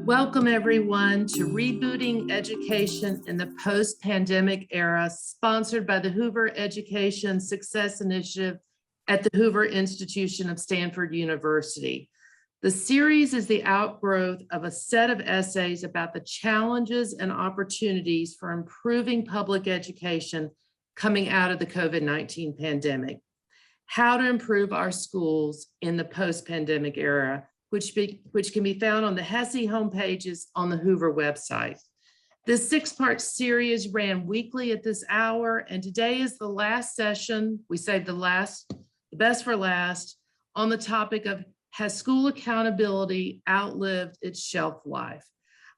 Welcome everyone to Rebooting Education in the Post-Pandemic Era, sponsored by the Hoover Education Success Initiative at the Hoover Institution of Stanford University. The series is the outgrowth of a set of essays about the challenges and opportunities for improving public education coming out of the COVID-19 pandemic. How to improve our schools in the post-pandemic era, which can be found on the HESI homepages on the Hoover website. This six-part series ran weekly at this hour, and today is the last session. We saved the best for last, on the topic of has school accountability outlived its shelf life?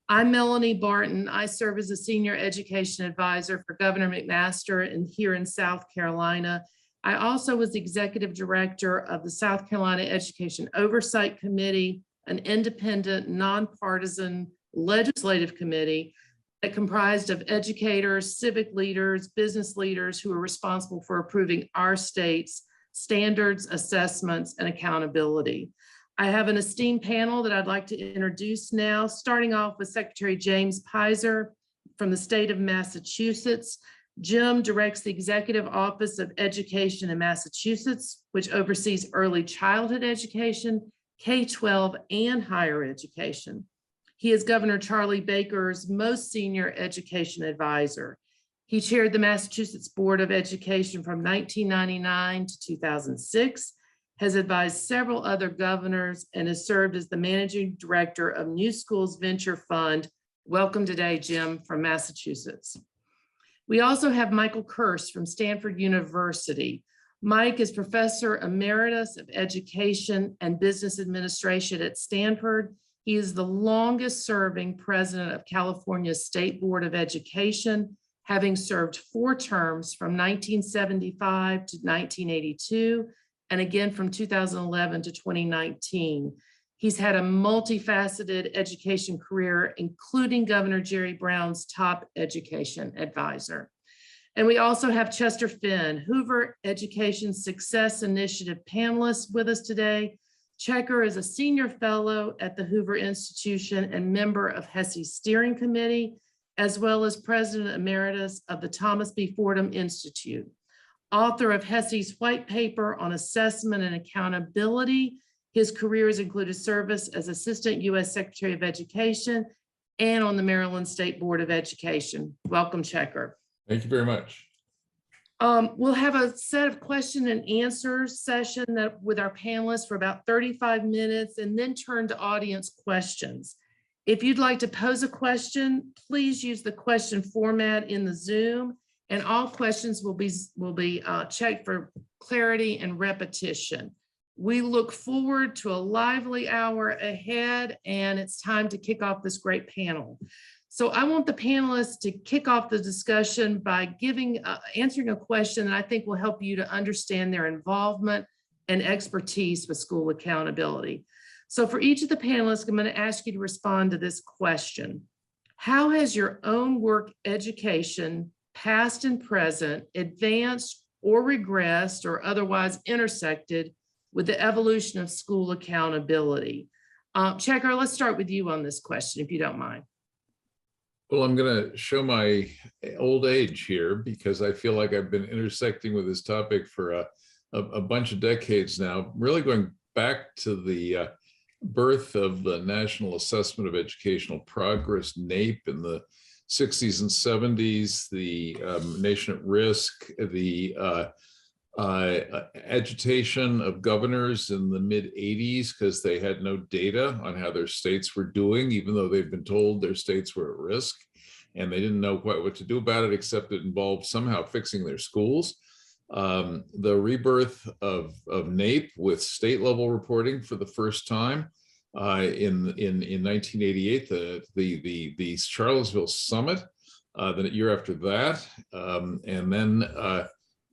I'm Melanie Barton. I serve as a senior education advisor for Governor McMaster here in South Carolina. I also was the executive director of the South Carolina Education Oversight Committee, an independent, nonpartisan legislative committee that comprised of educators, civic leaders, business leaders who are responsible for approving our state's standards, assessments, and accountability. I have an esteemed panel that I'd like to introduce now, starting off with Secretary James Piser from the state of Massachusetts. Jim directs the Executive Office of Education in Massachusetts, which oversees early childhood education, K-12, and higher education. He is Governor Charlie Baker's most senior education advisor. He chaired the Massachusetts Board of Education from 1999 to 2006, has advised several other governors, and has served as the managing director of New Schools Venture Fund. Welcome today, Jim, from Massachusetts. We also have Michael Kirst from Stanford University. Mike is Professor Emeritus of Education and Business Administration at Stanford. He is the longest serving president of California's State Board of Education, having served 4 terms from 1975 to 1982, and again from 2011 to 2019. He's had a multifaceted education career, including Governor Jerry Brown's top education advisor. And we also have Chester Finn, Hoover Education Success Initiative panelist with us today. Checker is a senior fellow at the Hoover Institution and member of HESI's steering committee, as well as president emeritus of the Thomas B. Fordham Institute. Author of HESI's white paper on assessment and accountability. His career has included service as Assistant U.S. Secretary of Education and on the Maryland State Board of Education. Welcome, Checker. Thank you very much. We'll have a set of question and answer session with our panelists for about 35 minutes and then turn to audience questions. If you'd like to pose a question, please use the question format in the Zoom, and all questions will be checked for clarity and repetition. We look forward to a lively hour ahead, and it's time to kick off this great panel. So I want the panelists to kick off the discussion by answering a question that I think will help you to understand their involvement and expertise with school accountability. So for each of the panelists, I'm going to ask you to respond to this question. How has your own work education, past and present, advanced or regressed or otherwise intersected with the evolution of school accountability? Checker, let's start with you on this question, if you don't mind. Well, I'm going to show my old age here because I feel like I've been intersecting with this topic for a bunch of decades now, really going back to the birth of the National Assessment of Educational Progress, NAEP, in the 60s and 70s, the Nation at Risk, the agitation of governors in the mid-'80s because they had no data on how their states were doing, even though they've been told their states were at risk, and they didn't know quite what to do about it, except it involved somehow fixing their schools. The rebirth of NAEP with state-level reporting for the first time in 1988, the Charlottesville Summit, the year after that, and then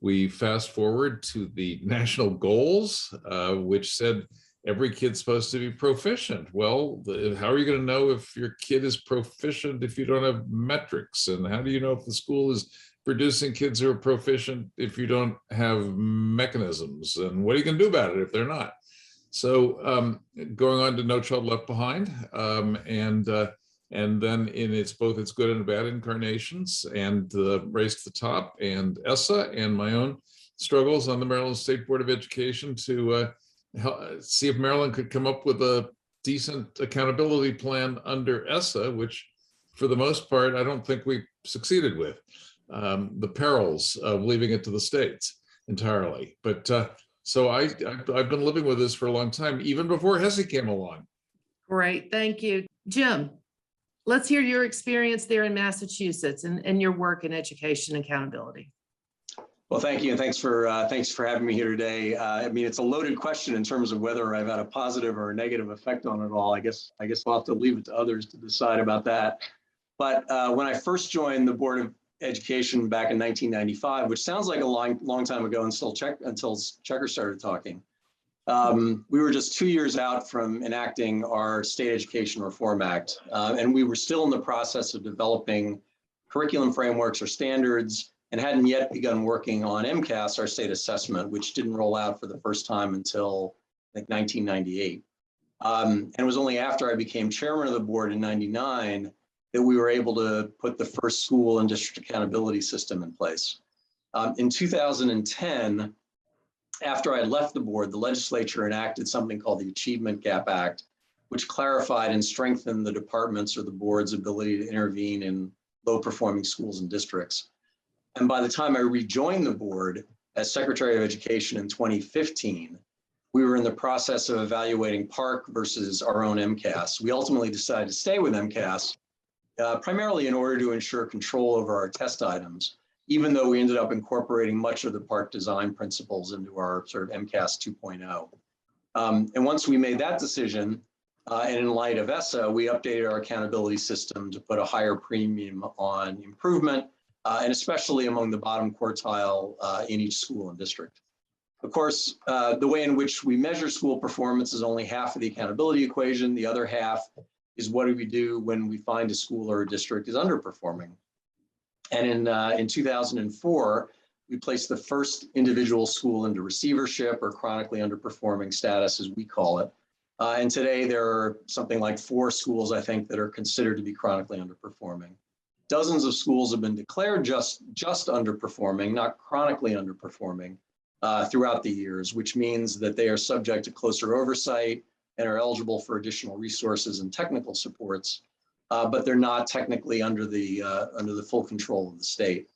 we fast forward to the national goals, which said every kid's supposed to be proficient. Well, how are you going to know if your kid is proficient if you don't have metrics? And how do you know if the school is producing kids who are proficient if you don't have mechanisms? And what are you going to do about it if they're not? So going on to No Child Left Behind, and then in both its good and bad incarnations, and Race to the Top, and ESSA, and my own struggles on the Maryland State Board of Education to see if Maryland could come up with a decent accountability plan under ESSA, which for the most part, I don't think we succeeded with. The perils of leaving it to the states entirely. But so I've been living with this for a long time, even before HESI came along. Great, thank you. Jim, let's hear your experience there in Massachusetts and your work in education accountability. Well, thank you, and thanks for having me here today. I mean, it's a loaded question in terms of whether I've had a positive or a negative effect on it all. I guess I'll have to leave it to others to decide about that. But when I first joined the Board of Education back in 1995, which sounds like a long time ago until Checker started talking, we were just 2 years out from enacting our State Education Reform Act, and we were still in the process of developing curriculum frameworks or standards, and hadn't yet begun working on MCAS, our state assessment, which didn't roll out for the first time until I think 1998. And it was only after I became chairman of the board in '99 that we were able to put the first school and district accountability system in place. In 2010, after I left the board, the legislature enacted something called the Achievement Gap Act, which clarified and strengthened the department's or the board's ability to intervene in low-performing schools and districts. And by the time I rejoined the board as Secretary of Education in 2015, we were in the process of evaluating PARC versus our own MCAS. We ultimately decided to stay with MCAS, primarily in order to ensure control over our test items, even though we ended up incorporating much of the PARC design principles into our sort of MCAS 2.0. And once we made that decision, and in light of ESSA, we updated our accountability system to put a higher premium on improvement, and especially among the bottom quartile in each school and district. Of course, the way in which we measure school performance is only half of the accountability equation. The other half is what do we do when we find a school or a district is underperforming. And in 2004, we placed the first individual school into receivership or chronically underperforming status, as we call it. And today there are something like 4 schools, I think, that are considered to be chronically underperforming. Dozens of schools have been declared just underperforming, not chronically underperforming, throughout the years, which means that they are subject to closer oversight and are eligible for additional resources and technical supports, but they're not technically under the full control of the state.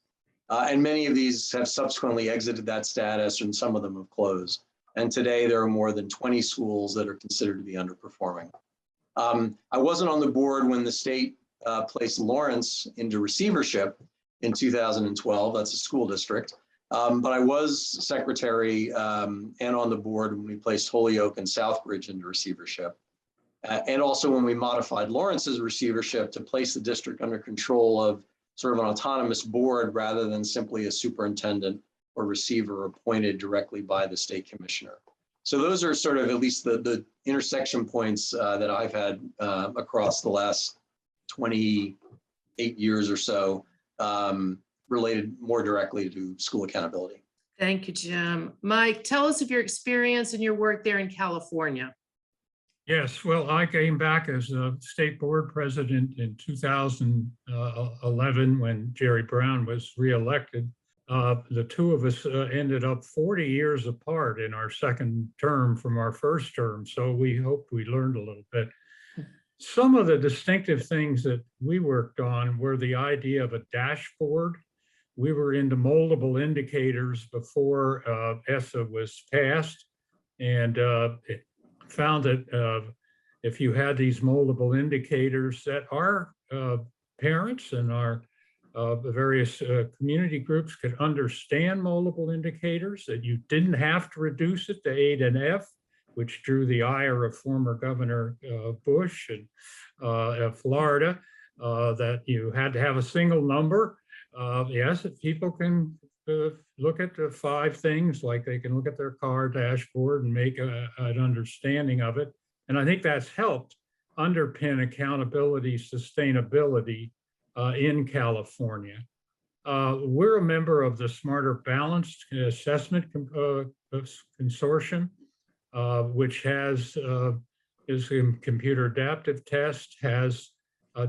And many of these have subsequently exited that status, and some of them have closed. And today there are more than 20 schools that are considered to be underperforming. I wasn't on the board when the state placed Lawrence into receivership in 2012. That's a school district. But I was secretary and on the board when we placed Holyoke and Southbridge into receivership. And also when we modified Lawrence's receivership to place the district under control of sort of an autonomous board rather than simply a superintendent or receiver appointed directly by the state commissioner. So those are sort of at least the intersection points that I've had across the last 28 years or so, related more directly to school accountability. Thank you, Jim. Mike, tell us of your experience and your work there in California. Yes, well, I came back as a state board president in 2011 when Jerry Brown was reelected. The two of us ended up 40 years apart in our second term from our first term, so we hoped we learned a little bit. Some of the distinctive things that we worked on were the idea of a dashboard. We were into moldable indicators before ESSA was passed, and it found that if you had these moldable indicators that our parents and our the various community groups could understand moldable indicators, that you didn't have to reduce it to 8 and F, which drew the ire of former Governor Bush and Florida, that you had to have a single number. Yes, if people can look at the 5 things, like they can look at their car dashboard and make an understanding of it. And I think that's helped underpin accountability, sustainability in California. We're a member of the Smarter Balanced Assessment Consortium. which has is a computer adaptive test, has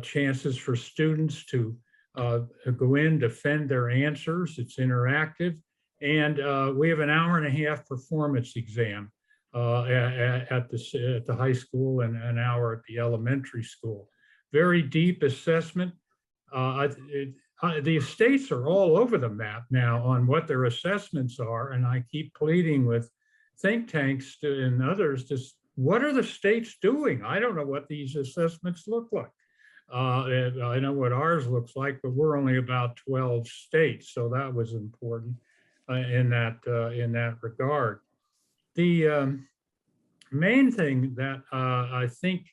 chances for students to go in, defend their answers. It's interactive. And we have an hour and a half performance exam at the high school and an hour at the elementary school. Very deep assessment. The states are all over the map now on what their assessments are. And I keep pleading with think tanks and others, just what are the states doing? I don't know what these assessments look like. I know what ours looks like, but we're only about 12 states. So that was important in that regard. The main thing that I think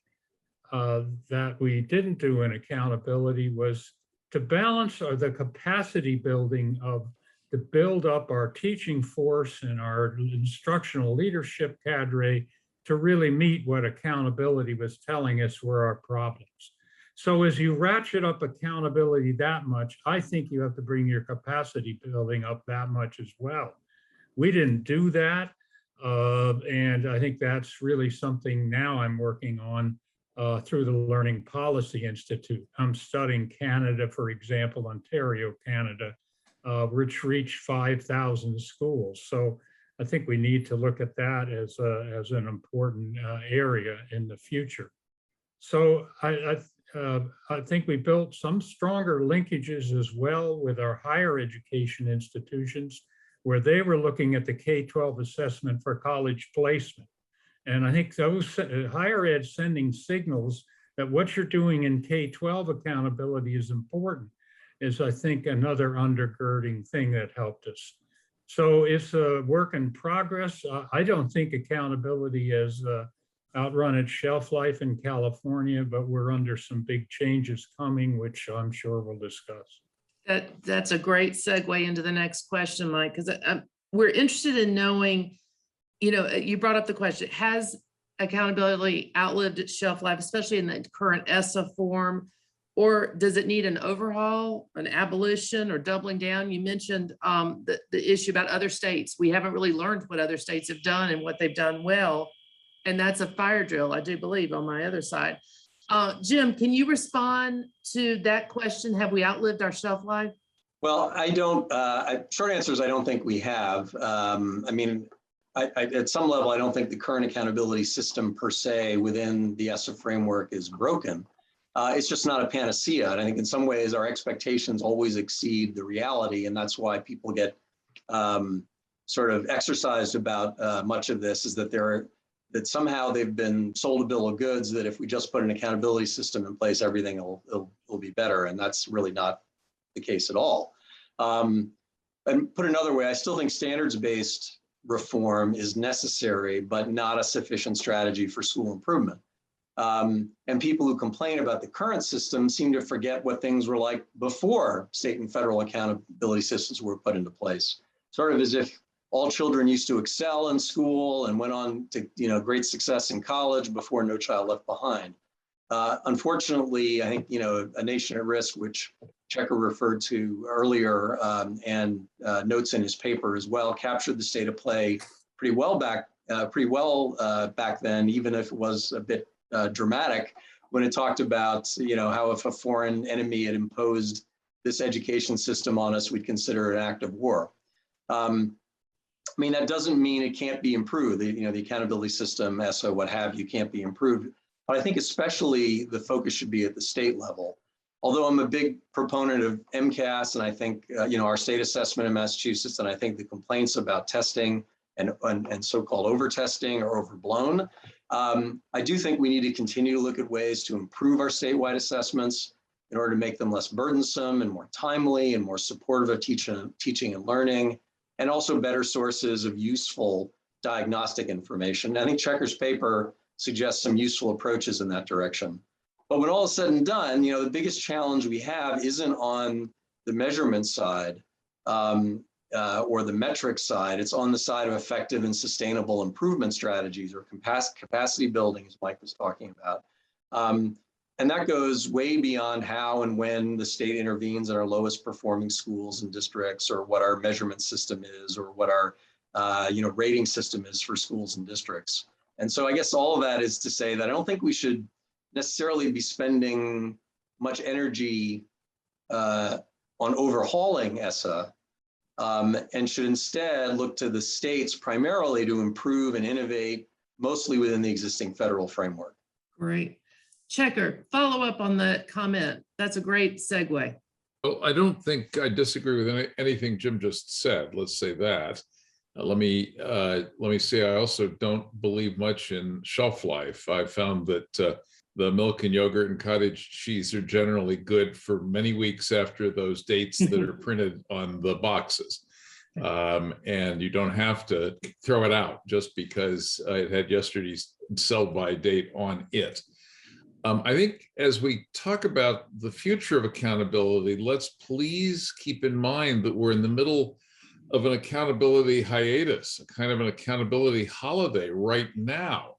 that we didn't do in accountability was to balance the capacity building to build up our teaching force and our instructional leadership cadre to really meet what accountability was telling us were our problems. So as you ratchet up accountability that much, I think you have to bring your capacity building up that much as well. We didn't do that. And I think that's really something now I'm working on through the Learning Policy Institute. I'm studying Canada, for example, Ontario, Canada, which reached 5,000 schools. So I think we need to look at that as an important area in the future. So I think we built some stronger linkages as well with our higher education institutions, where they were looking at the K-12 assessment for college placement. And I think those higher ed sending signals that what you're doing in K-12 accountability is important is, I think, another undergirding thing that helped us. So it's a work in progress. I don't think accountability has outrun its shelf life in California, but we're under some big changes coming, which I'm sure we'll discuss. That's a great segue into the next question, Mike, because we're interested in knowing, you brought up the question, has accountability outlived its shelf life, especially in the current ESSA form, or does it need an overhaul, an abolition, or doubling down? You mentioned the issue about other states. We haven't really learned what other states have done and what they've done well. And that's a fire drill, I do believe, on my other side. Jim, can you respond to that question? Have we outlived our shelf life? Well, I don't, short answer is I don't think we have. At some level, I don't think the current accountability system per se within the ESSA framework is broken. It's just not a panacea. And I think in some ways our expectations always exceed the reality. And that's why people get sort of exercised about much of this, is that that somehow they've been sold a bill of goods that if we just put an accountability system in place, everything will be better. And that's really not the case at all. And put another way, I still think standards-based reform is necessary, but not a sufficient strategy for school improvement. And people who complain about the current system seem to forget what things were like before state and federal accountability systems were put into place. Sort of as if all children used to excel in school and went on to great success in college before No Child Left Behind. Unfortunately, I think A Nation at Risk, which Checker referred to earlier and notes in his paper as well, captured the state of play pretty well back then, even if it was a bit dramatic when it talked about how if a foreign enemy had imposed this education system on us, we'd consider it an act of war. That doesn't mean it can't be improved. The accountability system, ESSA, what have you, can't be improved. But I think especially the focus should be at the state level. Although I'm a big proponent of MCAS, and I think our state assessment in Massachusetts, and I think the complaints about testing and so-called over-testing are overblown. I do think we need to continue to look at ways to improve our statewide assessments in order to make them less burdensome and more timely and more supportive of teaching and learning, and also better sources of useful diagnostic information. I think Checker's paper suggests some useful approaches in that direction. But when all is said and done, the biggest challenge we have isn't on the measurement side or the metric side. It's on the side of effective and sustainable improvement strategies or capacity building, as Mike was talking about. And that goes way beyond how and when the state intervenes in our lowest performing schools and districts, or what our measurement system is, or what our rating system is for schools and districts. And so I guess all of that is to say that I don't think we should necessarily be spending much energy on overhauling ESSA, and should instead look to the states primarily to improve and innovate, mostly within the existing federal framework. Great. Checker, follow up on that comment. That's a great segue. Well, I don't think I disagree with anything Jim just said. Let's say that. Let me say I also don't believe much in shelf life. I've found that the milk and yogurt and cottage cheese are generally good for many weeks after those dates that are printed on the boxes. And you don't have to throw it out just because it had yesterday's sell-by date on it. I think as we talk about the future of accountability, let's please keep in mind that we're in the middle of an accountability hiatus, a kind of an accountability holiday right now,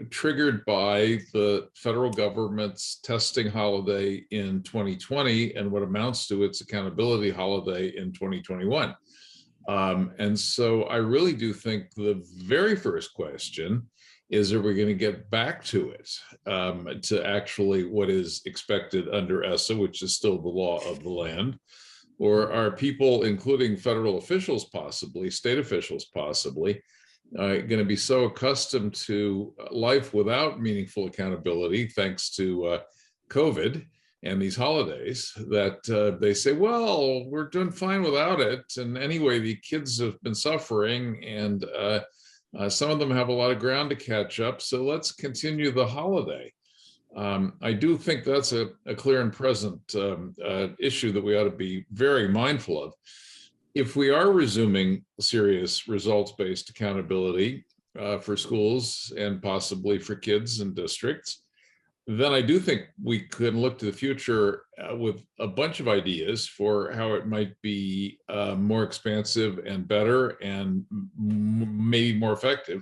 triggered by the federal government's testing holiday in 2020 and what amounts to its accountability holiday in 2021. And so I really do think the very first question is, are we going to get back to it, to actually what is expected under ESSA, which is still the law of the land? Or are people, including federal officials possibly, state officials possibly, going to be so accustomed to life without meaningful accountability, thanks to COVID and these holidays, that they say, well, we're doing fine without it. And anyway, the kids have been suffering, and some of them have a lot of ground to catch up, so let's continue the holiday. I do think that's a clear and present issue that we ought to be very mindful of. If we are resuming serious results-based accountability for schools and possibly for kids and districts, then I do think we can look to the future with a bunch of ideas for how it might be more expansive and better and maybe more effective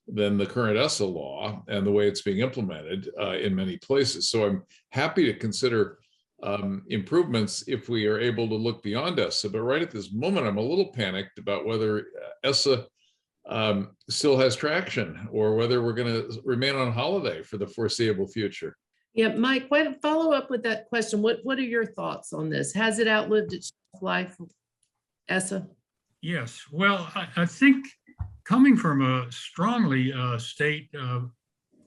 than the current ESSA law and the way it's being implemented in many places. So I'm happy to consider improvements if we are able to look beyond ESSA. But right at this moment, I'm a little panicked about whether ESSA still has traction, or whether we're going to remain on holiday for the foreseeable future. Yeah, Mike, why don't follow up with that question? What are your thoughts on this? Has it outlived its life, ESSA? Yes, well, I think coming from a strongly state to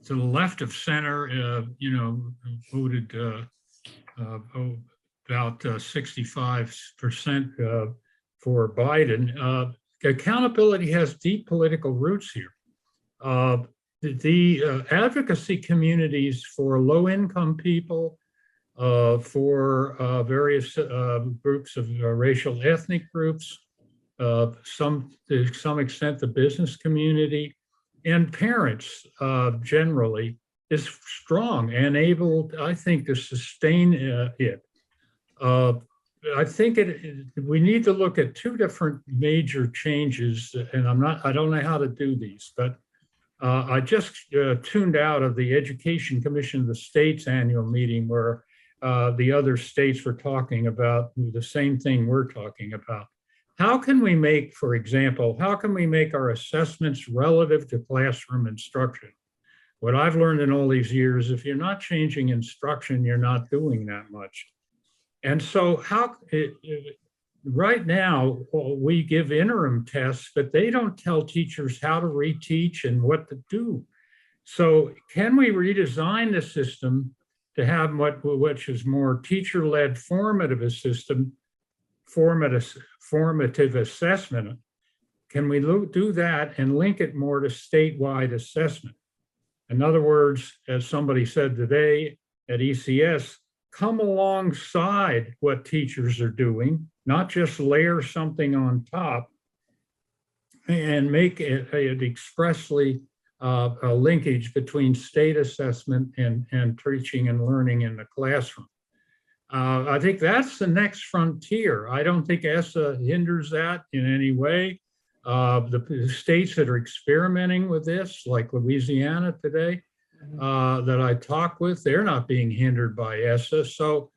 the left of center, voted about 65% for Biden. Accountability has deep political roots here. The advocacy communities for low-income people, for various groups of racial, ethnic groups, to some extent the business community, and parents generally, is strong and able, I think, to sustain it. I think we need to look at two different major changes, and I don't know how to do these, but I just tuned out of the Education Commission of the States annual meeting, where the other states were talking about the same thing we're talking about. How can we make, for example, how can we make our assessments relative to classroom instruction? What I've learned in all these years, if you're not changing instruction, you're not doing that much. And so right now, we give interim tests, but they don't tell teachers how to reteach and what to do. So can we redesign the system to have which is more teacher-led formative assessment? Can we do that and link it more to statewide assessment? In other words, as somebody said today at ECS, come alongside what teachers are doing, not just layer something on top, and make it expressly a linkage between state assessment and teaching and learning in the classroom. I think that's the next frontier. I don't think ESSA hinders that in any way. The states that are experimenting with this, like Louisiana today, that I talk with, they're not being hindered by ESSA. So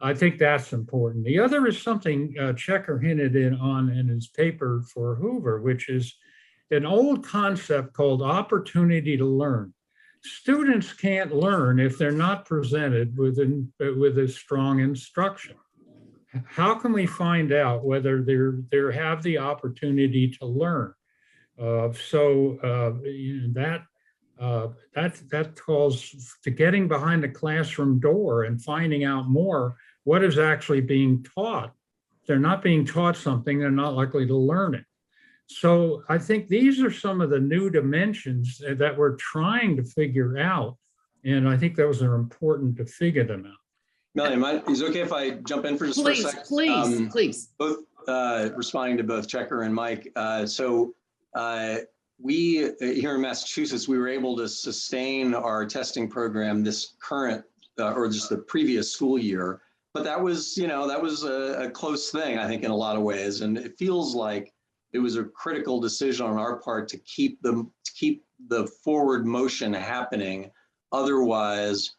I think that's important. The other is something Checker hinted on in his paper for Hoover, which is an old concept called opportunity to learn. Students can't learn if they're not presented with a strong instruction. How can we find out whether they have the opportunity to learn? That calls to getting behind the classroom door and finding out more what is actually being taught. If they're not being taught something, they're not likely to learn it. So I think these are some of the new dimensions that we're trying to figure out. And I think those are important to figure them out. Melanie, is it okay if I jump in for just for a second? Please. Both responding to both Checker and Mike. We here in Massachusetts, we were able to sustain our testing program this current or just the previous school year. But that was, that was a close thing, I think, in a lot of ways. And it feels like it was a critical decision on our part to keep the forward motion happening. Otherwise,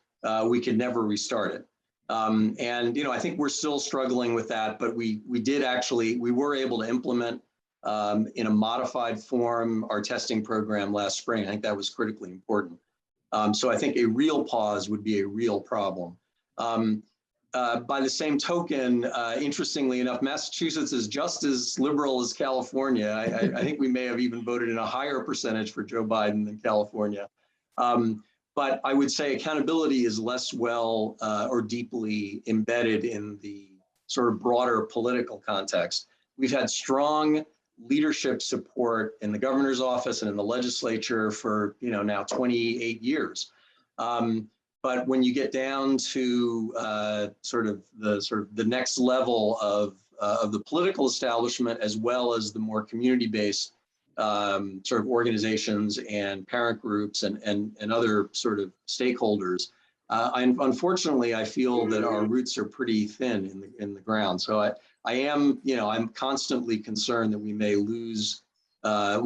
we could never restart it. I think we're still struggling with that, but we were able to implement in a modified form our testing program last spring. I think that was critically important. So I think a real pause would be a real problem. By the same token, interestingly enough, Massachusetts is just as liberal as California. I think we may have even voted in a higher percentage for Joe Biden than California. But I would say accountability is less well or deeply embedded in the sort of broader political context. We've had strong leadership support in the governor's office and in the legislature for now 28 years. But when you get down to the next level of the political establishment, as well as the more community-based sort of organizations and parent groups and other sort of stakeholders, unfortunately, I feel that our roots are pretty thin in the ground. So I'm constantly concerned that we may lose a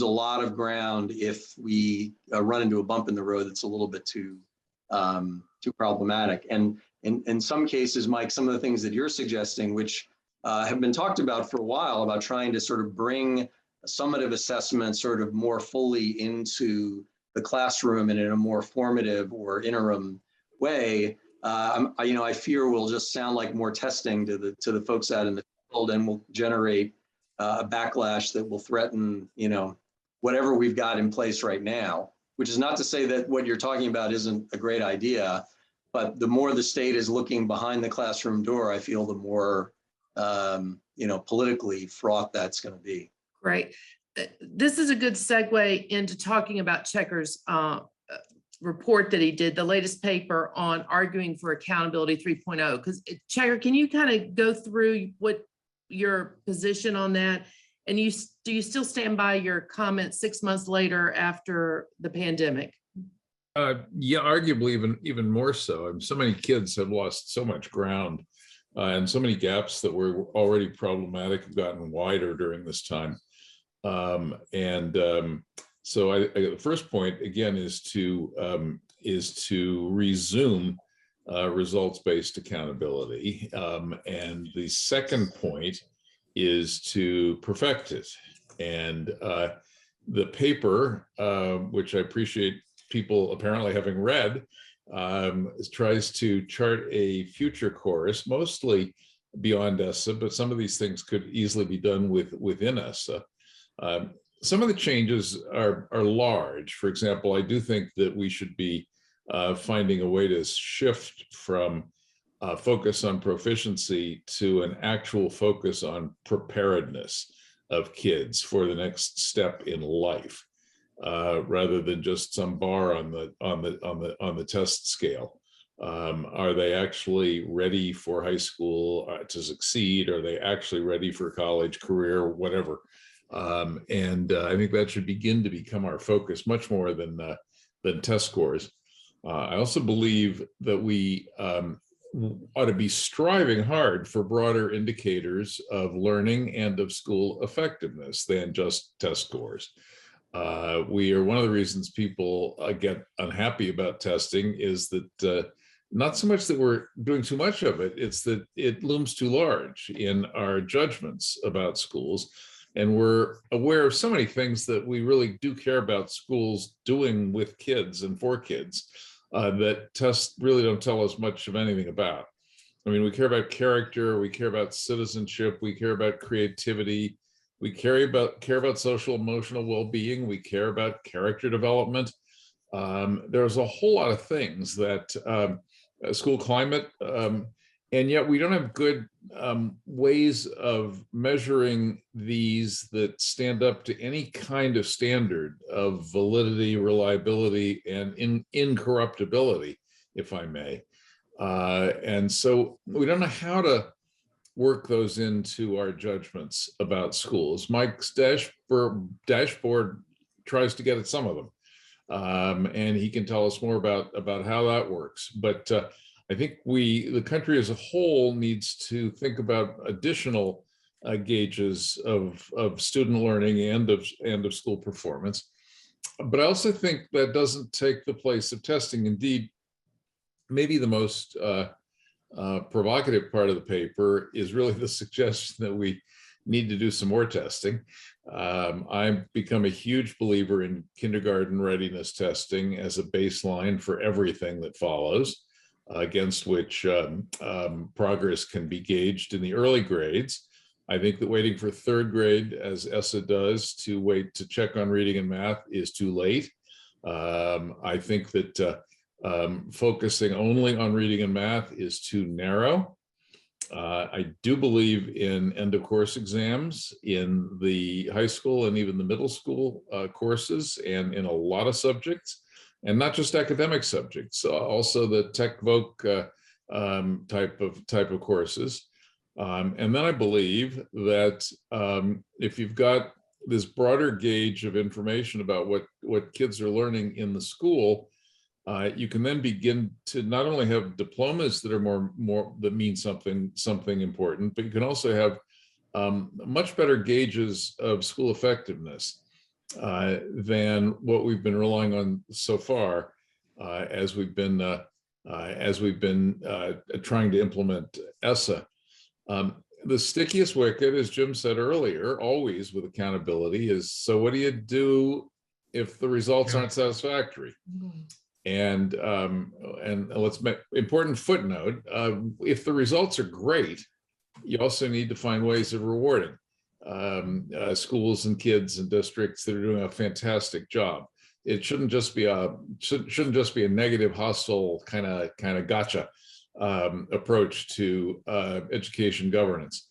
lot of ground if we run into a bump in the road that's a little bit too problematic. And in some cases, Mike, some of the things that you're suggesting, which have been talked about for a while, about trying to sort of bring summative assessment sort of more fully into the classroom and in a more formative or interim way, I fear will just sound like more testing to the folks out in the field, and will generate a backlash that will threaten, whatever we've got in place right now. Which is not to say that what you're talking about isn't a great idea, but the more the state is looking behind the classroom door, I feel the more, politically fraught that's going to be. Great. This is a good segue into talking about Checker's report that he did, the latest paper on arguing for accountability 3.0. Because Checker, can you kind of go through what your position on that? And do you still stand by your comment 6 months later after the pandemic? Yeah, arguably even more so. So many kids have lost so much ground, and so many gaps that were already problematic have gotten wider during this time. So the first point again is to resume results-based accountability, and the second point is to perfect it. And the paper, which I appreciate people apparently having read, tries to chart a future course, mostly beyond ESSA, but some of these things could easily be done within ESSA. Some of the changes are large. For example, I do think that we should be finding a way to shift from focus on proficiency to an actual focus on preparedness of kids for the next step in life, rather than just some bar on the test scale. Are they actually ready for high school to succeed? Are they actually ready for college, career, whatever? And I think that should begin to become our focus much more than test scores. I also believe that we ought to be striving hard for broader indicators of learning and of school effectiveness than just test scores. One of the reasons people get unhappy about testing is that not so much that we're doing too much of it, it's that it looms too large in our judgments about schools. And we're aware of so many things that we really do care about schools doing with kids and for kids that tests really don't tell us much of anything about. I mean, we care about character, we care about citizenship, we care about creativity, we care about social emotional well-being, we care about character development. There's a whole lot of things that school climate, and yet we don't have good ways of measuring these that stand up to any kind of standard of validity, reliability, and incorruptibility, if I may. And so we don't know how to work those into our judgments about schools. Mike's dashboard tries to get at some of them. And he can tell us more about how that works. But I think the country as a whole needs to think about additional gauges of student learning and of school performance. But I also think that doesn't take the place of testing. Indeed, maybe the most provocative part of the paper is really the suggestion that we need to do some more testing. I've become a huge believer in kindergarten readiness testing as a baseline for everything that follows, against which progress can be gauged in the early grades. I think that waiting for third grade, as ESSA does, to wait to check on reading and math is too late. I think that focusing only on reading and math is too narrow. I do believe in end of course exams in the high school and even the middle school courses and in a lot of subjects, and not just academic subjects, also the tech voc type of courses. And then I believe that if you've got this broader gauge of information about what kids are learning in the school, you can then begin to not only have diplomas that are more that mean something important, but you can also have much better gauges of school effectiveness than what we've been relying on so far as we've been trying to implement ESSA. The stickiest wicket, as Jim said earlier, always with accountability is, so what do you do if the results aren't satisfactory? And let's make important footnote, if the results are great, you also need to find ways of rewarding schools and kids and districts that are doing a fantastic job. It shouldn't just be a negative, hostile kind of gotcha approach to education governance.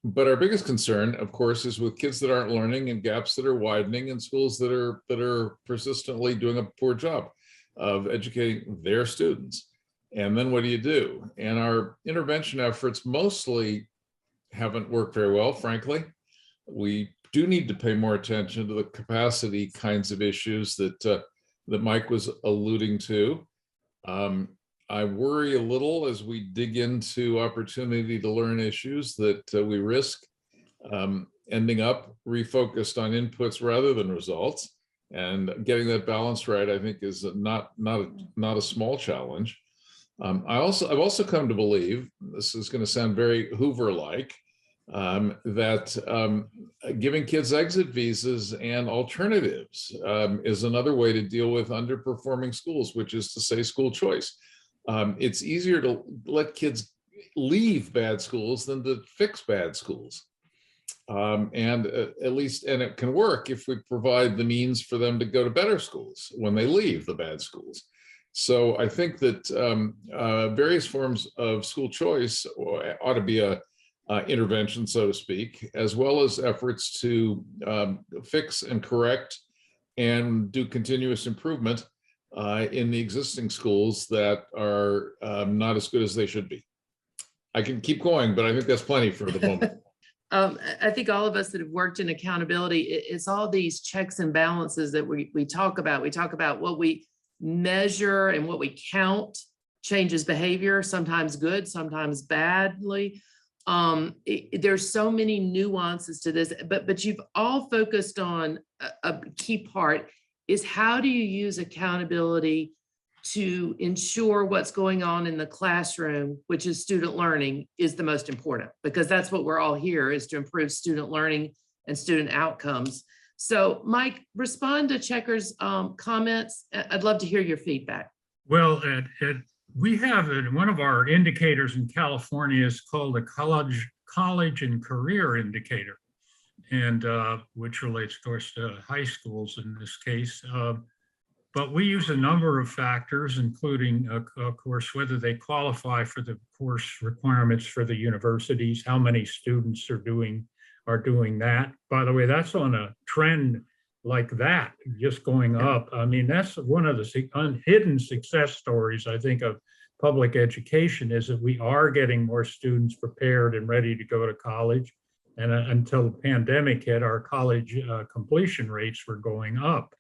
But our biggest concern, of course, is with kids that aren't learning and gaps that are widening and schools that are persistently doing a poor job of educating their students. And then what do you do? And our intervention efforts mostly haven't worked very well, frankly. We do need to pay more attention to the capacity kinds of issues that Mike was alluding to. I worry a little as we dig into opportunity to learn issues that we risk ending up refocused on inputs rather than results. And getting that balance right, I think, is not a small challenge. I've also come to believe, this is going to sound very Hoover-like, that giving kids exit visas and alternatives is another way to deal with underperforming schools, which is to say school choice. It's easier to let kids leave bad schools than to fix bad schools. And it can work if we provide the means for them to go to better schools when they leave the bad schools. So I think that various forms of school choice ought to be a intervention, so to speak, as well as efforts to fix and correct and do continuous improvement in the existing schools that are not as good as they should be. I can keep going, but I think that's plenty for the moment. I think all of us that have worked in accountability, it's all these checks and balances that we talk about. We talk about what we measure and what we count changes behavior, sometimes good, sometimes badly. There's so many nuances to this, but you've all focused on a key part is how do you use accountability to ensure what's going on in the classroom, which is student learning, is the most important, because that's what we're all here, is to improve student learning and student outcomes. So Mike, respond to Checker's comments. I'd love to hear your feedback. Well, we have one of our indicators in California is called the college and career indicator, and which relates, of course, to high schools in this case. But we use a number of factors, including, of course, whether they qualify for the course requirements for the universities, how many students are doing that. By the way, that's on a trend like that, just going up. I mean, that's one of the hidden success stories, I think, of public education, is that we are getting more students prepared and ready to go to college. And until the pandemic hit, our college completion rates were going up.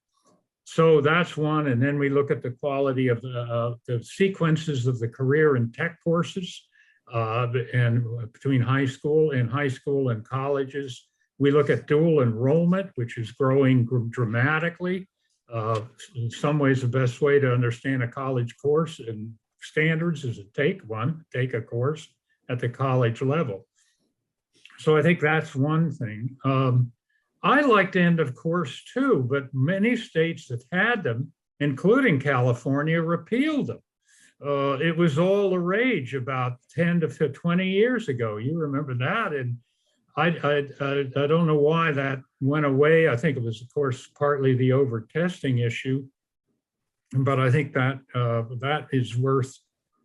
So that's one. And then we look at the quality of the sequences of the career and tech courses, and between high school and colleges. We look at dual enrollment, which is growing dramatically. In some ways, the best way to understand a college course and standards is to take a course at the college level. So I think that's one thing. I liked end of course too, but many states that had them, including California, repealed them. It was all the rage about 10 to 20 years ago. You remember that? And I don't know why that went away. I think it was, of course, partly the over-testing issue, but I think that that is worth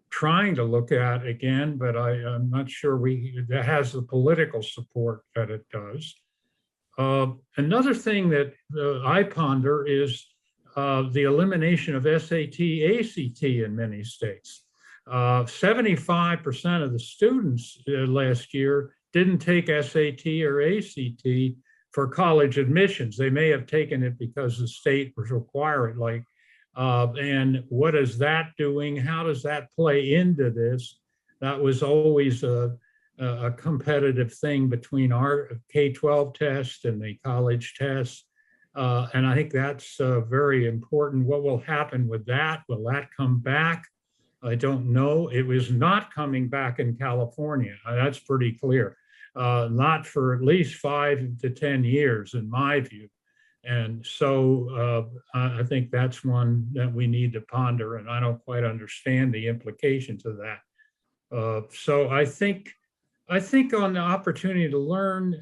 trying to look at again, but I'm not sure that has the political support that it does. Another thing that I ponder is the elimination of SAT, ACT in many states. 75% of the students last year didn't take SAT or ACT for college admissions. They may have taken it because the state was required, and what is that doing? How does that play into this? That was always a competitive thing between our K-12 test and the college test. And I think that's very important. What will happen with that? Will that come back? I don't know. It was not coming back in California. That's pretty clear. Not for at least 5 to 10 years, in my view. And so I think that's one that we need to ponder, and I don't quite understand the implications of that. So I think on the opportunity to learn,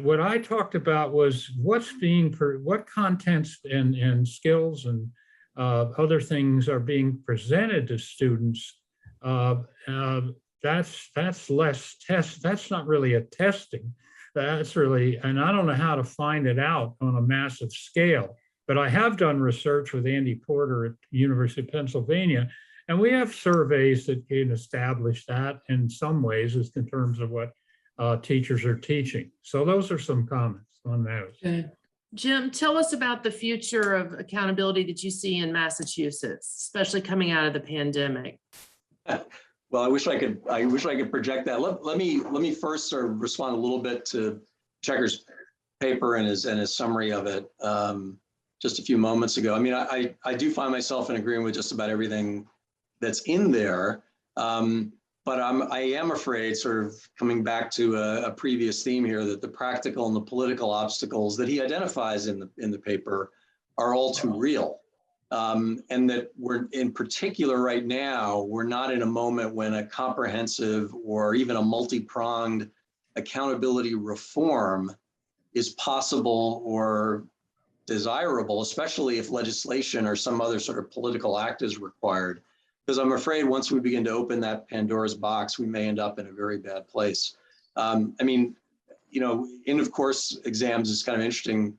what I talked about was what contents and skills and other things are being presented to students. That's less test. That's not really a testing. That's really, and I don't know how to find it out on a massive scale, but I have done research with Andy Porter at the University of Pennsylvania, and we have surveys that can establish that in some ways as in terms of what teachers are teaching. So those are some comments on those. Okay. Jim, tell us about the future of accountability that you see in Massachusetts, especially coming out of the pandemic. Well, I wish I could project that. Let me first sort of respond a little bit to Checker's paper and his summary of it just a few moments ago. I mean, I do find myself in agreement with just about everything that's in there, but I am afraid, sort of coming back to a previous theme here, that the practical and the political obstacles that he identifies in the paper are all too real. And that we're, in particular right now, we're not in a moment when a comprehensive or even a multi-pronged accountability reform is possible or desirable, especially if legislation or some other sort of political act is required. Because I'm afraid once we begin to open that Pandora's box, we may end up in a very bad place. I mean, you know, end of course exams is kind of an interesting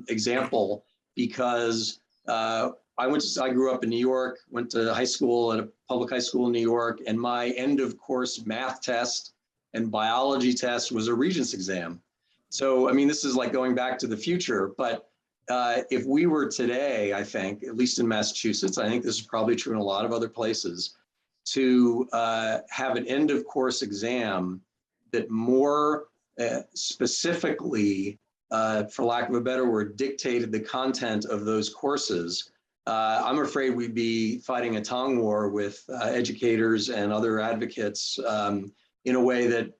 example, because I grew up in New York, went to high school at a public high school in New York, and my end of course math test and biology test was a Regents exam. So, I mean, this is like going back to the future, but if we were today, I think, at least in Massachusetts, I think this is probably true in a lot of other places, to have an end of course exam that more specifically, for lack of a better word, dictated the content of those courses, I'm afraid we'd be fighting a tongue war with educators and other advocates in a way that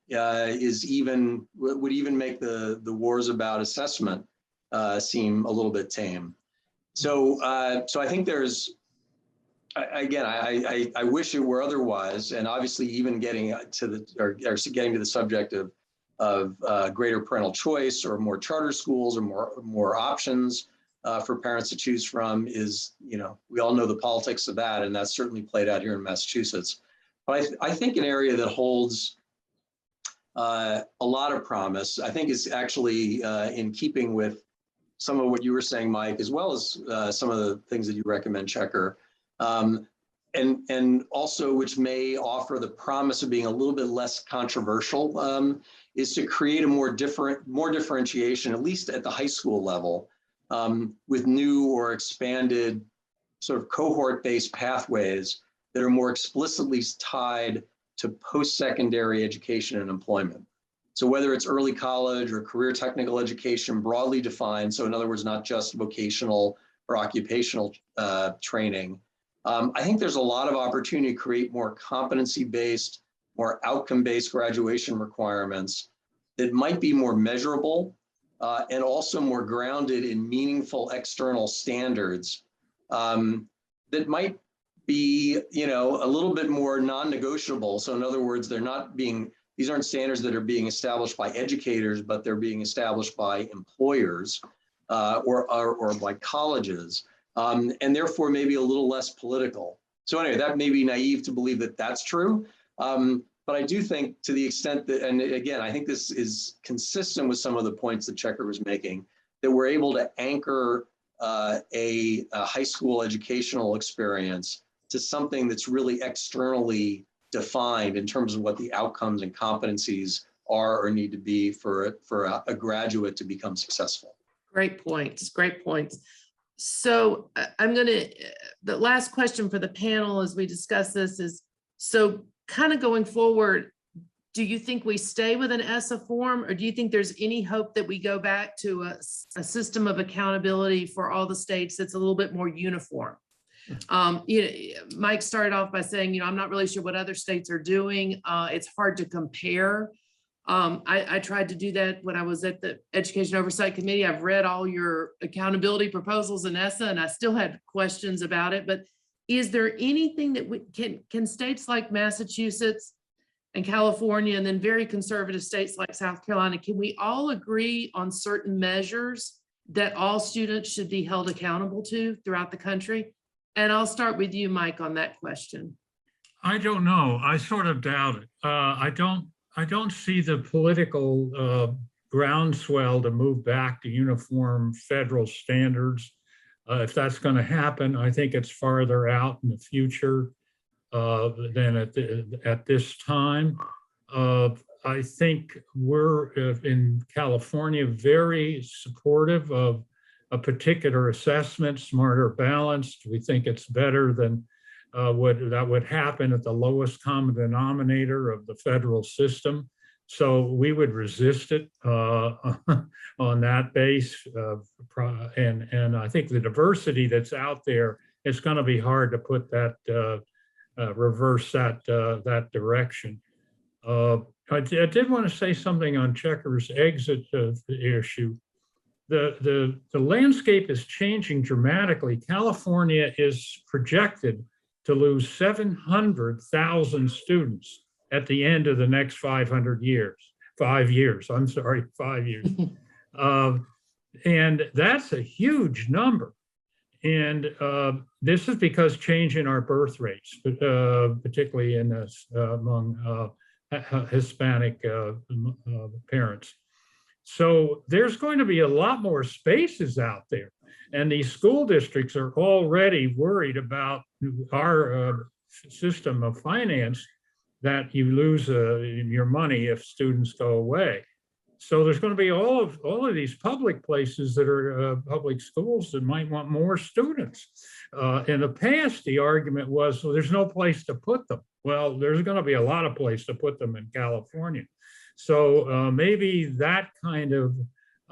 would even make the wars about assessment seem a little bit tame. So I think there's, again, I wish it were otherwise, and obviously even getting to the subject of greater parental choice or more charter schools or more options for parents to choose from is, we all know the politics of that, and that's certainly played out here in Massachusetts. But I think an area that holds a lot of promise, I think, is actually in keeping with some of what you were saying, Mike, as well as some of the things that you recommend, Checker, and also which may offer the promise of being a little bit less controversial, is to create a more differentiation, at least at the high school level, with new or expanded sort of cohort-based pathways that are more explicitly tied to post-secondary education and employment. So whether it's early college or career technical education, broadly defined, so in other words, not just vocational or occupational training, I think there's a lot of opportunity to create more competency-based, more outcome-based graduation requirements that might be more measurable and also more grounded in meaningful external standards that might be, a little bit more non-negotiable. So in other words, these aren't standards that are being established by educators, but they're being established by employers or by colleges, and therefore maybe a little less political. So anyway, that may be naive to believe that that's true. But I do think, to the extent that, and again, I think this is consistent with some of the points that Checker was making, that we're able to anchor a high school educational experience to something that's really externally defined in terms of what the outcomes and competencies are or need to be for a graduate to become successful. Great points, great points. So the last question for the panel as we discuss this is, so kind of going forward, do you think we stay with an ESSA form, or do you think there's any hope that we go back to a system of accountability for all the states that's a little bit more uniform? Mike started off by saying, I'm not really sure what other states are doing. It's hard to compare. I tried to do that when I was at the Education Oversight Committee. I've read all your accountability proposals in ESSA, and I still had questions about it. But is there anything that can states like Massachusetts and California, and then very conservative states like South Carolina, can we all agree on certain measures that all students should be held accountable to throughout the country? And I'll start with you, Mike, on that question. I don't know. I sort of doubt it. I don't see the political groundswell to move back to uniform federal standards. If that's going to happen, I think it's farther out in the future than at this time. I think we're in California very supportive of a particular assessment, smarter balanced. We think it's better than that would happen at the lowest common denominator of the federal system. So we would resist it on that base. And I think the diversity that's out there, it's going to be hard to put that, reverse that direction. I did want to say something on Checker's exit issue. The landscape is changing dramatically. California is projected to lose 700,000 students at the end of the next 5 years. And that's a huge number. And this is because changing our birth rates, particularly among Hispanic parents. So there's going to be a lot more spaces out there. And these school districts are already worried about our system of finance, that you lose your money if students go away. So there's going to be all of these public places that are public schools that might want more students. In the past, the argument was, well, there's no place to put them. Well, there's going to be a lot of place to put them in California. So maybe that kind of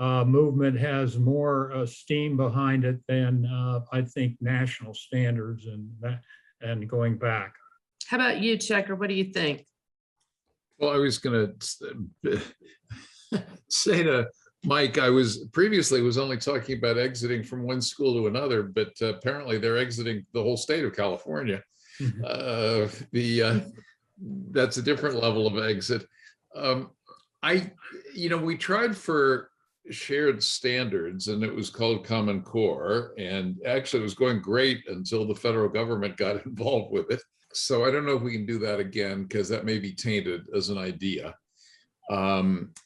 movement has more steam behind it than I think national standards and going back. How about you, Checker? What do you think? Well, I was going to say to Mike, I was previously only talking about exiting from one school to another, but apparently they're exiting the whole state of California. That's a different level of exit. We tried for shared standards and it was called Common Core, and actually it was going great until the federal government got involved with it. So I don't know if we can do that again because that may be tainted as an idea.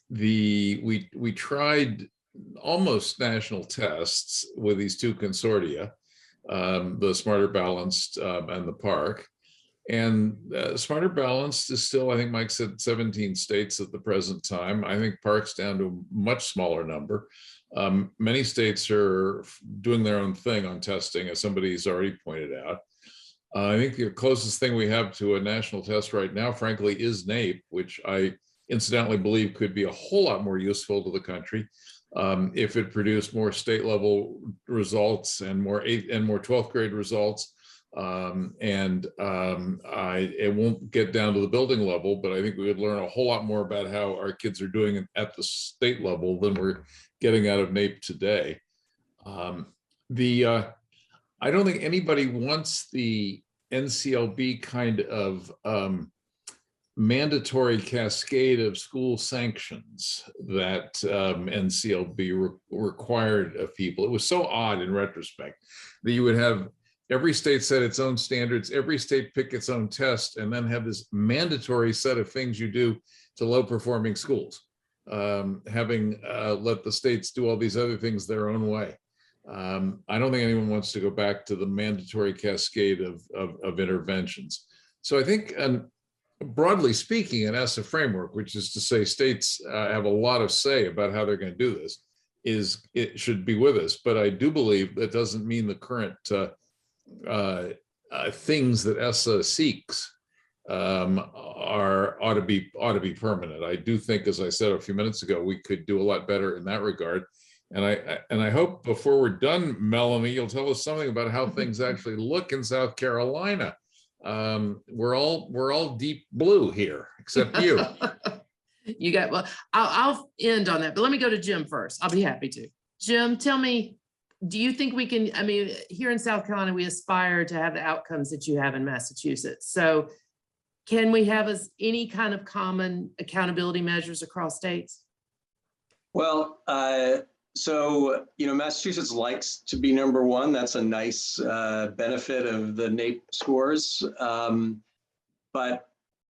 We tried almost national tests with these two consortia, the Smarter Balanced and the PARC. And Smarter Balanced is still, I think Mike said 17 states at the present time. I think PARC's down to a much smaller number. Many states are doing their own thing on testing, as somebody's already pointed out. I think the closest thing we have to a national test right now, frankly, is NAEP, which I incidentally believe could be a whole lot more useful to the country if it produced more state level results and more 8th and more 12th grade results. It won't get down to the building level, but I think we would learn a whole lot more about how our kids are doing at the state level than we're getting out of NAEP today. I don't think anybody wants the NCLB kind of mandatory cascade of school sanctions that NCLB required of people. It was so odd in retrospect that you would have every state set its own standards, every state pick its own test, and then have this mandatory set of things you do to low-performing schools, having let the states do all these other things their own way. I don't think anyone wants to go back to the mandatory cascade of interventions. So I think, broadly speaking, an ESSA framework, which is to say states have a lot of say about how they're going to do this, it should be with us. But I do believe that doesn't mean the current things that ESSA seeks ought to be permanent. I do think, as I said a few minutes ago, we could do a lot better in that regard. And I hope before we're done, Melanie, you'll tell us something about how things actually look in South Carolina. We're all deep blue here, except you. You got, well, I'll end on that, but let me go to Jim first. I'll be happy to. Jim, tell me, do you think we can, I mean, here in South Carolina, we aspire to have the outcomes that you have in Massachusetts. So can we have any kind of common accountability measures across states? Well, so, Massachusetts likes to be #1. That's a nice benefit of the NAEP scores. But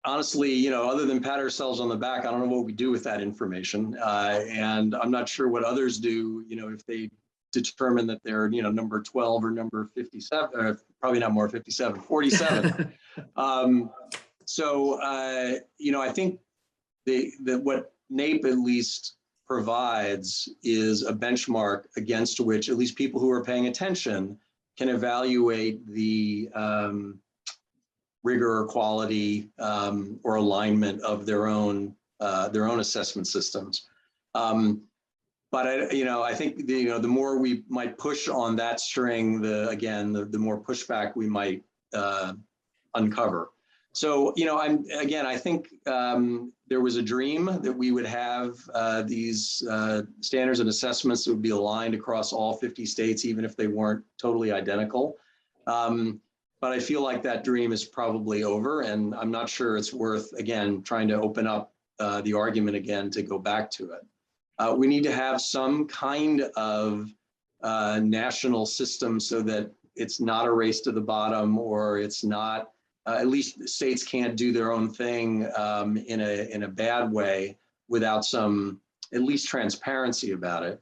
honestly, other than pat ourselves on the back, I don't know what we do with that information. And I'm not sure what others do, if they determine that they're, number 12 or number 57, or probably not more 57, 47. I think what NAEP at least provides is a benchmark against which at least people who are paying attention can evaluate the rigor or quality or alignment of their own assessment systems. But I think the more we might push on that string, the more pushback we might uncover. So, I think there was a dream that we would have these standards and assessments that would be aligned across all 50 states, even if they weren't totally identical. But I feel like that dream is probably over, and I'm not sure it's worth, again, trying to open up the argument again to go back to it. We need to have some kind of national system so that it's not a race to the bottom, or it's not, at least states can't do their own thing in a bad way without some, at least, transparency about it.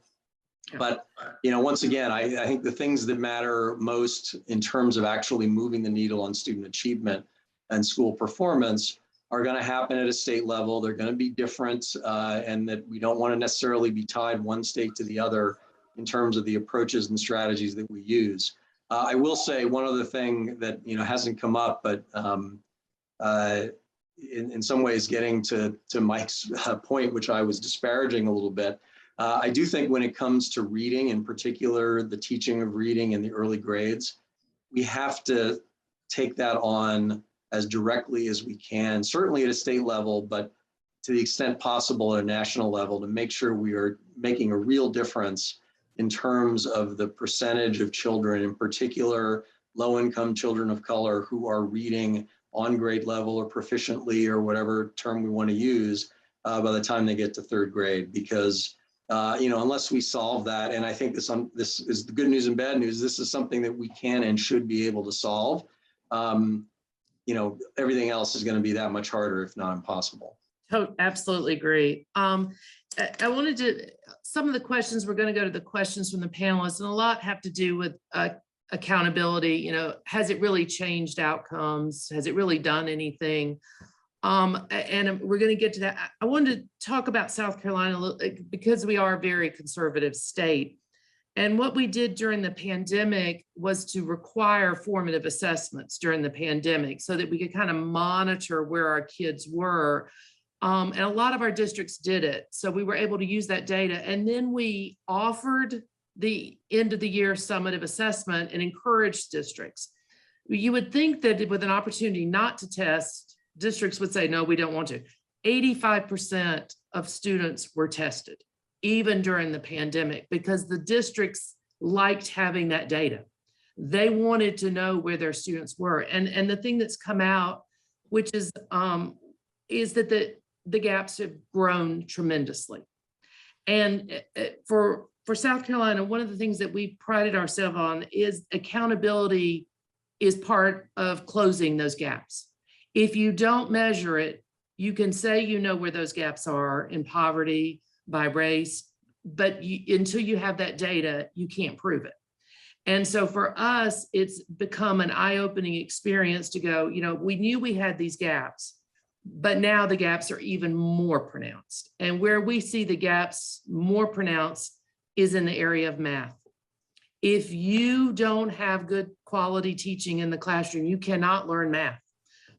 But, once again, I think the things that matter most in terms of actually moving the needle on student achievement and school performance are going to happen at a state level. They're going to be different, and that we don't want to necessarily be tied one state to the other in terms of the approaches and strategies that we use. I will say one other thing that hasn't come up, but in some ways getting to Mike's point, which I was disparaging a little bit. I do think when it comes to reading, in particular, the teaching of reading in the early grades, we have to take that on as directly as we can, certainly at a state level, but to the extent possible at a national level, to make sure we are making a real difference in terms of the percentage of children, in particular, low-income children of color who are reading on grade level or proficiently or whatever term we want to use by the time they get to third grade. Because unless we solve that, and I think this is the good news and bad news, this is something that we can and should be able to solve. Everything else is going to be that much harder, if not impossible. Absolutely agree. I wanted to, some of the questions, we're going to go to the questions from the panelists, and a lot have to do with accountability. Has it really changed outcomes? Has it really done anything? And we're going to get to that. I wanted to talk about South Carolina a little, because we are a very conservative state. And what we did during the pandemic was to require formative assessments during the pandemic so that we could kind of monitor where our kids were. And a lot of our districts did it. So we were able to use that data. And then we offered the end of the year summative assessment and encouraged districts. You would think that with an opportunity not to test, districts would say, no, we don't want to. 85% of students were tested, even during the pandemic, because the districts liked having that data. They wanted to know where their students were. And the thing that's come out, which is that the gaps have grown tremendously. And for South Carolina, one of the things that we prided ourselves on is accountability is part of closing those gaps. If you don't measure it, you can say you know where those gaps are in poverty, by race, but until you have that data, you can't prove it. And so for us, it's become an eye-opening experience to go, we knew we had these gaps, but now the gaps are even more pronounced. And where we see the gaps more pronounced is in the area of math. If you don't have good quality teaching in the classroom, you cannot learn math.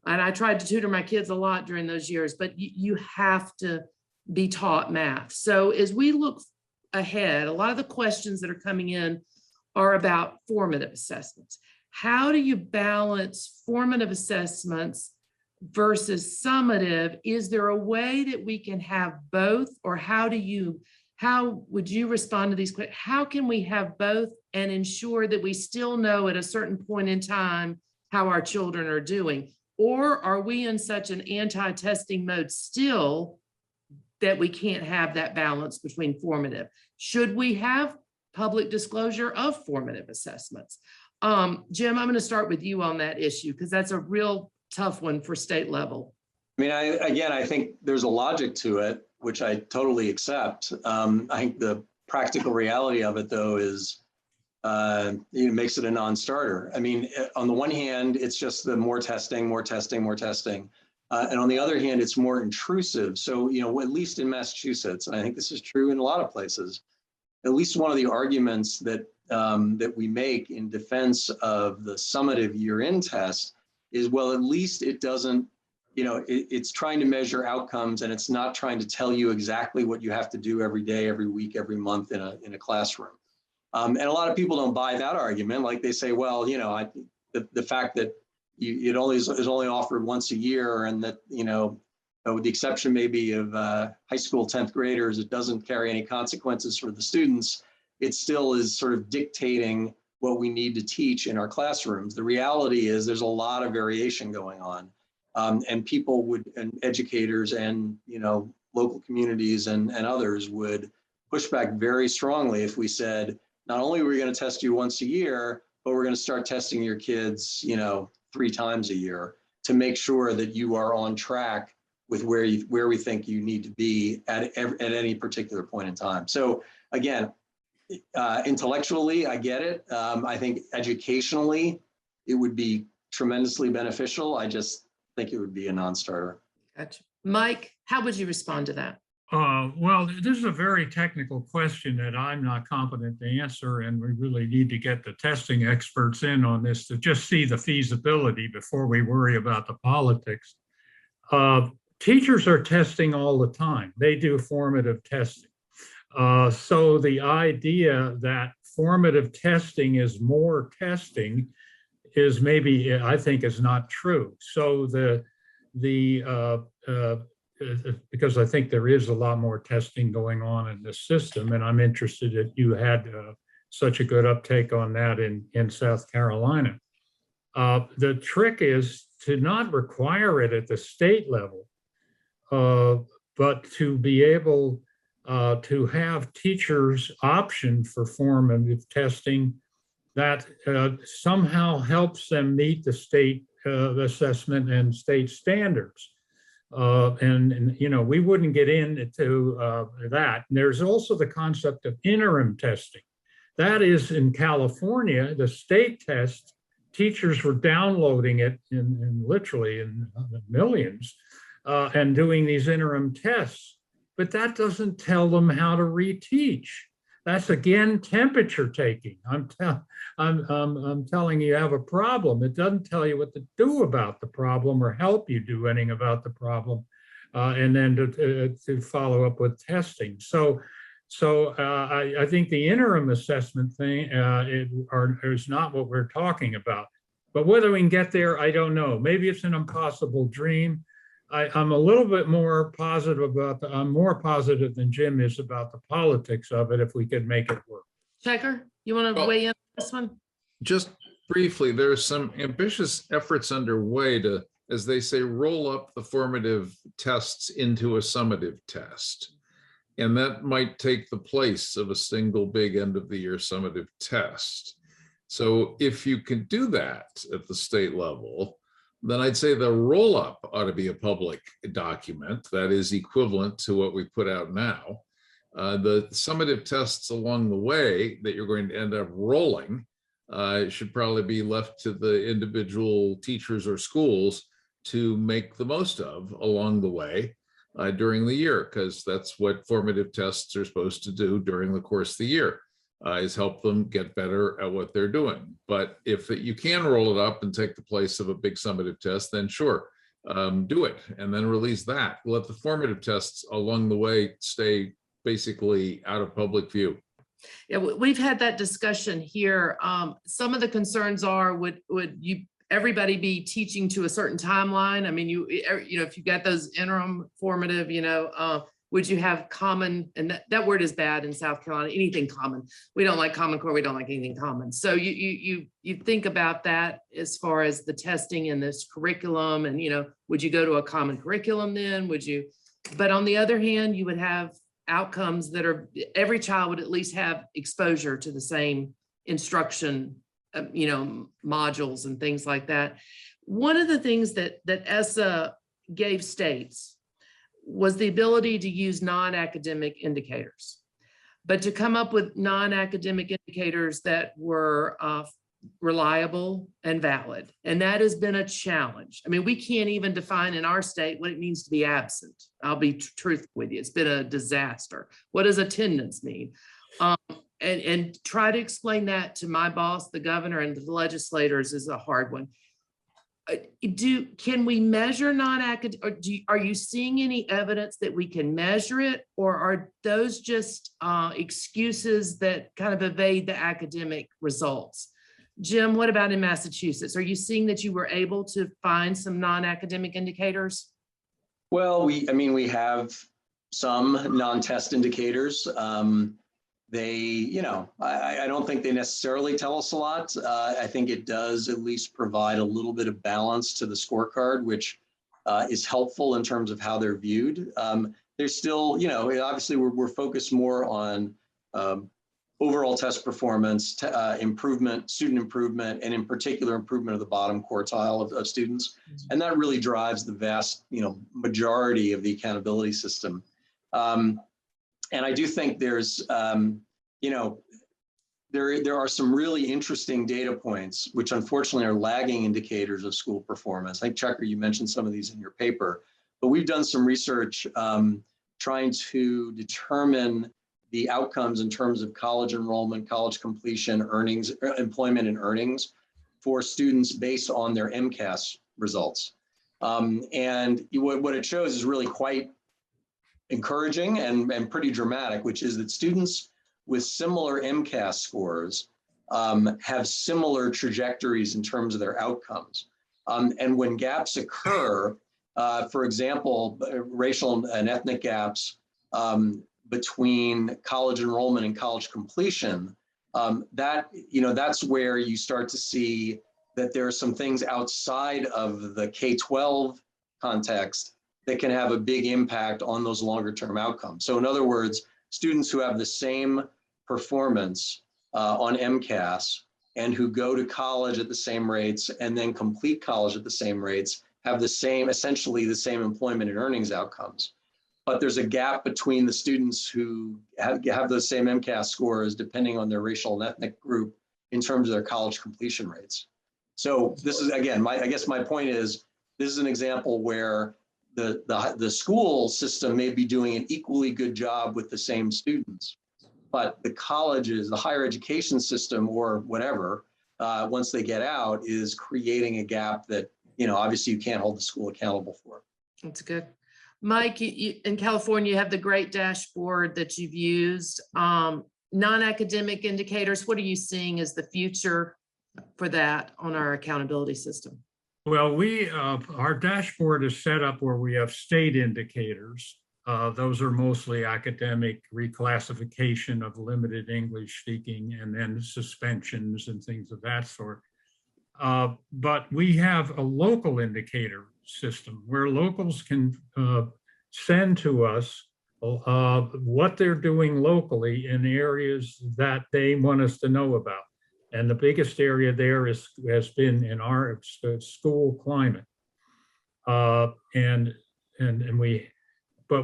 And I tried to tutor my kids a lot during those years, but you have to be taught math. So as we look ahead, a lot of the questions that are coming in are about formative assessments. How do you balance formative assessments versus summative? Is there a way that we can have both, or how would you respond to these questions? How can we have both and ensure that we still know at a certain point in time how our children are doing? Or are we in such an anti-testing mode still that we can't have that balance between formative? Should we have public disclosure of formative assessments? Jim, I'm going to start with you on that issue, because that's a real tough one for state level. I think there's a logic to it, which I totally accept. I think the practical reality of it, though, is it makes it a non-starter. On the one hand, it's just the more testing. And on the other hand, it's more intrusive. So, at least in Massachusetts, and I think this is true in a lot of places, at least one of the arguments that we make in defense of the summative year-end test is, well, at least it doesn't, it's trying to measure outcomes, and it's not trying to tell you exactly what you have to do every day, every week, every month in a classroom. And a lot of people don't buy that argument. Like they say, well, the fact that it is only offered once a year, and that, with the exception maybe of high school 10th graders, it doesn't carry any consequences for the students. It still is sort of dictating what we need to teach in our classrooms. The reality is there's a lot of variation going on. And people and educators and, local communities and others would push back very strongly if we said, not only are we going to test you once a year, but we're going to start testing your kids, 3 times a year to make sure that you are on track with where we think you need to be at any particular point in time. So again, intellectually, I get it. I think educationally, it would be tremendously beneficial. I just think it would be a non-starter. Gotcha. Mike, how would you respond to that? Well, this is a very technical question that I'm not competent to answer, and we really need to get the testing experts in on this to just see the feasibility before we worry about the politics. Teachers are testing all the time. They do formative testing. So the idea that formative testing is more testing is maybe, I think, is not true. So because I think there is a lot more testing going on in this system, and I'm interested that you had such a good uptake on that in South Carolina. The trick is to not require it at the state level, but to be able to have teachers option for formative testing that somehow helps them meet the state assessment and state standards. And you know, we wouldn't get into that. And there's also the concept of interim testing. That is, in California, the state test, teachers were downloading it in literally in millions and doing these interim tests. But that doesn't tell them how to reteach. That's again temperature taking. I'm telling you have a problem. It doesn't tell you what to do about the problem or help you do anything about the problem, and then to follow up with testing. So I think the interim assessment thing is not what we're talking about. But whether we can get there, I don't know. Maybe it's an impossible dream. I'm a little bit more positive about I'm more positive than Jim is about the politics of it if we could make it work. Checker, you want to weigh in on this one? Just briefly, there are some ambitious efforts underway to, as they say, roll up the formative tests into a summative test. And that might take the place of a single big end of the year summative test. So if you can do that at the state level, then I'd say the roll-up ought to be a public document that is equivalent to what we put out now. The summative tests along the way that you're going to end up rolling should probably be left to the individual teachers or schools to make the most of along the way during the year, because that's what formative tests are supposed to do during the course of the year. Is help them get better at what they're doing. But if you can roll it up and take the place of a big summative test, then sure, do it and then release that. Let the formative tests along the way stay basically out of public view. Yeah, we've had that discussion here. Some of the concerns are, would everybody be teaching to a certain timeline? I mean, you know, if you got those interim formative, you know, would you have common, and that word is bad in South Carolina, anything common. We don't like Common Core, we don't like anything common. So you think about that as far as the testing and this curriculum, and, you know, would you go to a common curriculum then? Would you, but on the other hand, you would have outcomes that are, every child would at least have exposure to the same instruction, you know, modules and things like that. One of the things that ESSA gave states was the ability to use non-academic indicators, but to come up with non-academic indicators that were reliable and valid. And that has been a challenge. I mean, we can't even define in our state what it means to be absent. I'll be truthful with you. It's been a disaster. What does attendance mean? And try to explain that to my boss, the governor, and the legislators is a hard one. Can we measure non-academic, or are you seeing any evidence that we can measure it, or are those just excuses that kind of evade the academic results? Jim, what about in Massachusetts? Are you seeing that you were able to find some non-academic indicators? Well, we have some non-test indicators. They, you know, I don't think they necessarily tell us a lot. I think it does at least provide a little bit of balance to the scorecard, which is helpful in terms of how they're viewed. There's still, you know, obviously we're focused more on overall test performance, improvement, student improvement, and in particular improvement of the bottom quartile of students. And that really drives the vast, you know, majority of the accountability system. And I do think there's, you know, there are some really interesting data points, which unfortunately are lagging indicators of school performance. I think, Checker, you mentioned some of these in your paper, but we've done some research trying to determine the outcomes in terms of college enrollment, college completion, earnings, employment and earnings for students based on their MCAS results. And what it shows is really quite encouraging and pretty dramatic, which is that students with similar MCAS scores have similar trajectories in terms of their outcomes. And when gaps occur, for example, racial and ethnic gaps between college enrollment and college completion, that's where you start to see that there are some things outside of the K-12 context that can have a big impact on those longer term outcomes. So in other words, students who have the same performance on MCAS and who go to college at the same rates and then complete college at the same rates have essentially the same employment and earnings outcomes. But there's a gap between the students who have those same MCAS scores depending on their racial and ethnic group in terms of their college completion rates. So this is, again, I guess my point is, this is an example where the school system may be doing an equally good job with the same students, but the colleges, the higher education system or whatever, once they get out, is creating a gap that, obviously you can't hold the school accountable for. That's good. Mike, in California, you have the great dashboard that you've used. Non-academic indicators, what are you seeing as the future for that on our accountability system? Well, our dashboard is set up where we have state indicators. Those are mostly academic reclassification of limited English speaking and then suspensions and things of that sort. But we have a local indicator system where locals can send to us what they're doing locally in areas that they want us to know about. And the biggest area there has been in our school climate. But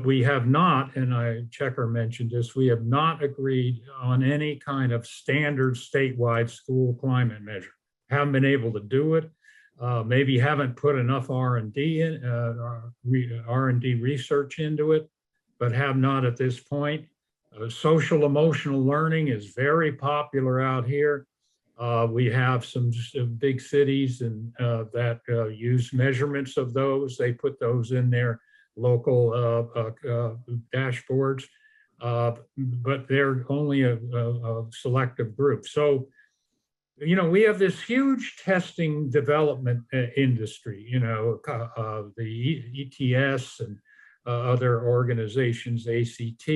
we have not, and Checker mentioned this, we have not agreed on any kind of standard statewide school climate measure. Haven't been able to do it. Maybe haven't put enough R&D research into it, but have not at this point. Social emotional learning is very popular out here. We have some big cities that use measurements of those. They put those in their local dashboards, but they're only a selective group. So, we have this huge testing development industry, the ETS and other organizations, ACT.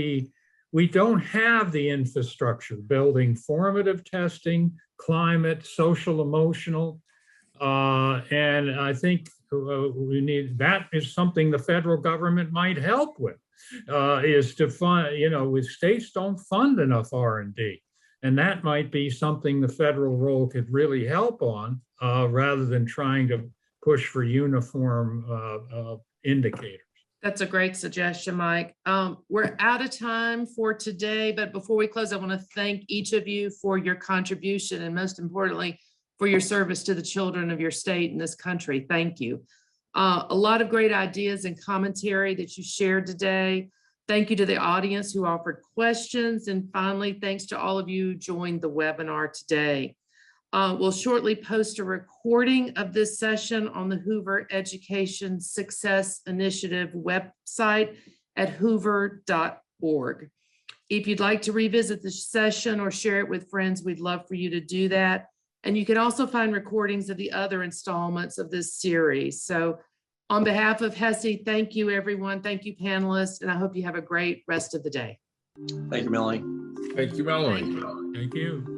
We don't have the infrastructure building formative testing, climate, social, emotional, and I think we need, that is something the federal government might help with, is to fund, with states don't fund enough R&D. And that might be something the federal role could really help on, rather than trying to push for uniform indicators. That's a great suggestion, Mike. We're out of time for today, but before we close, I want to thank each of you for your contribution and most importantly, for your service to the children of your state and this country. Thank you. A lot of great ideas and commentary that you shared today. Thank you to the audience who offered questions. And finally, thanks to all of you who joined the webinar today. We'll shortly post a recording of this session on the Hoover Education Success Initiative website at hoover.org. If you'd like to revisit the session or share it with friends, we'd love for you to do that. And you can also find recordings of the other installments of this series. So on behalf of HESI, thank you, everyone. Thank you, panelists, and I hope you have a great rest of the day. Thank you, Melanie. Thank you, Melanie. Thank you.